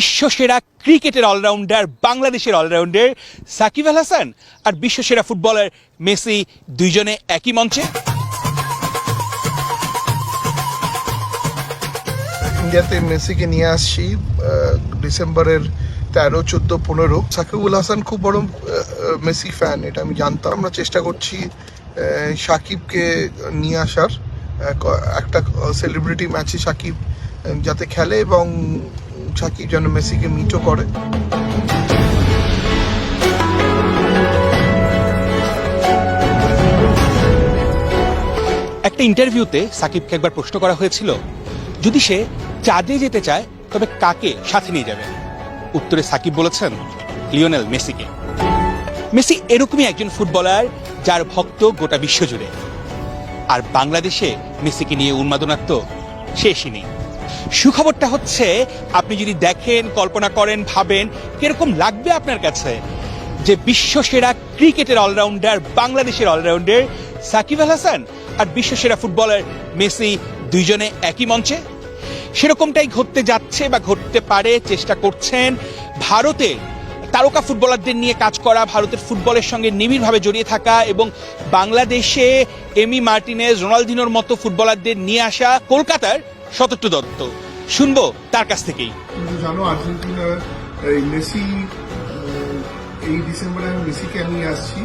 বিশ্বসেরা ক্রিকেটের অলরাউন্ডার বাংলাদেশের অলরাউন্ডার সাকিব আল হাসান আর বিশ্বসেরা footballer Messi দুইজনে একই মঞ্চে। ইন্ডিয়াতে মেসিকে নিয়ে আসছি ডিসেম্বরের 13, 14, 15। সাকিবুল হাসান খুব বড় মেসি ফ্যান, এটা আমি জানতাম। আমরা চেষ্টা করছি সাকিবকে নিয়ে আসার, একটা সেলিব্রিটি ম্যাচে সাকিব যাতে খেলে এবং সাকিব যেন মেসিকে মিটও করে। একটা ইন্টারভিউতে সাকিবকে একবার প্রশ্ন করা হয়েছিল, যদি সে চাঁদে যেতে চায় তবে কাকে সাথে নিয়ে যাবে? উত্তরে সাকিব বলেছেন লিওনেল মেসিকে। মেসি এরকমই একজন ফুটবলার যার ভক্ত গোটা বিশ্ব জুড়ে। আর বাংলাদেশে মেসিকে নিয়ে উন্মাদনার তো শেষই নেই। সুখবরটা হচ্ছে, আপনি যদি দেখেন, কল্পনা করেন, ভাবেন, কিরকম লাগবে আপনার কাছে যে বিশ্বসেরা ক্রিকেটের অলরাউন্ডার বাংলাদেশের অলরাউন্ডার সাকিব আল হাসান আর বিশ্বসেরা ফুটবলার মেসি দুইজনে একই মঞ্চে। সেরকমটাই ঘটতে যাচ্ছে বা ঘটতে পারে, চেষ্টা করছেন ভারতের তারকা ফুটবলারদের নিয়ে কাজ করা, ভারতের ফুটবলের সঙ্গে নিবিড়ভাবে জড়িয়ে থাকা এবং বাংলাদেশে এমি মার্টিনেজ, রোনালদিনোর মতো ফুটবলারদের নিয়ে আসা কলকাতার শতট্টু দত্ত। শুনবো তার কাছ থেকেই। কিন্তু জানো, আর্জেন্টিনার মেসি এই ডিসেম্বরে আমি মেসিকে নিয়ে আসছি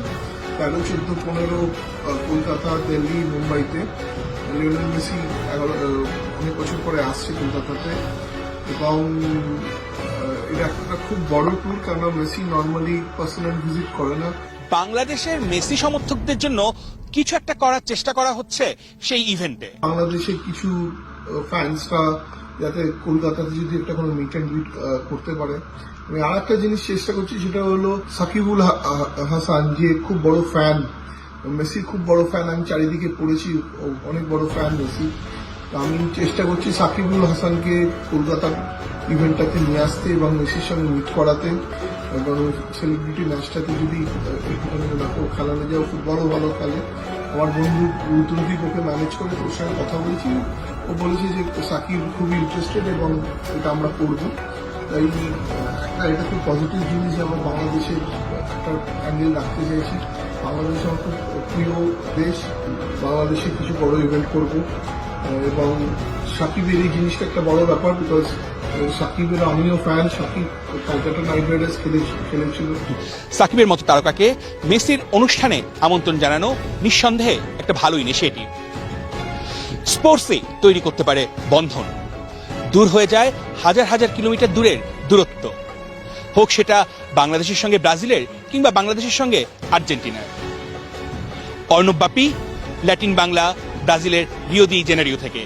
13, 14, 15 কলকাতা, দিল্লি, মুম্বাইতে। লিওনেল মেসি অনেক বছর পরে আসছে কলকাতাতে এবং এটা একটা খুব বড় ট্যুর, কারণ মেসি নর্মালি পার্সোনাল ভিজিট করে না। বাংলাদেশের মেসি সমর্থকদের জন্য কিছু একটা করার চেষ্টা করা হচ্ছে সেই ইভেন্টে। বাংলাদেশের কিছু ফ্যান্সরা যাতে কলকাতাতে যদি একটা কোনো মিট অ্যান্ড গ্রিট করতে পারে। আমি আর একটা জিনিস চেষ্টা করছি, সেটা হলো সাকিবুল হাসান যে খুব বড় ফ্যান, মেসির খুব বড় ফ্যান, আমি চারিদিকে পড়েছি, অনেক বড় ফ্যান মেসি। আমি চেষ্টা করছি সাকিবুল হাসানকে কলকাতার ইভেন্টটাতে নিয়ে আসতে এবং মেসির সঙ্গে মিট করাতে, এবং সেলিব্রিটি ম্যাচটাতে যদি খেলানো যায়, ফুটবলও ভালো খেলে। আমার বন্ধু রুদ্রদীপ ওকে ম্যানেজ করে, ওর সঙ্গে কথা বলছি, ও বলেছে যে সাকিব খুবই ইন্টারেস্টেড এবং এটা আমরা করবো। তাই এটা খুব পজিটিভ জিনিস যে আমরা বাংলাদেশের একটা অ্যাঙ্গেল রাখতে চাইছি। বাংলাদেশ আমার খুব প্রিয় দেশ, বাংলাদেশে কিছু বড় ইভেন্ট করব এবং সাকিবের এই জিনিসটা একটা বড় ব্যাপার, বিকজ সাকিবের আমিও ফ্যান। সাকিব কলকাতা নাইট রাইডার্স খেলেছিল। সাকিবের মতো তারকাকে মেসির অনুষ্ঠানে আমন্ত্রণ জানানো নিঃসন্দেহে একটা ভালো ইনিশিয়েটিভ। স্পোর্টসে তৈরি করতে পারে বন্ধন, দূর হয়ে যায় হাজার হাজার কিলোমিটার দূরের দূরত্ব, হোক সেটা বাংলাদেশের সঙ্গে ব্রাজিলের কিংবা বাংলাদেশের সঙ্গে আর্জেন্টিনার। অর্ণব বাপি, ল্যাটিন বাংলা, ব্রাজিলের রিও ডি জেনেরিও থেকে।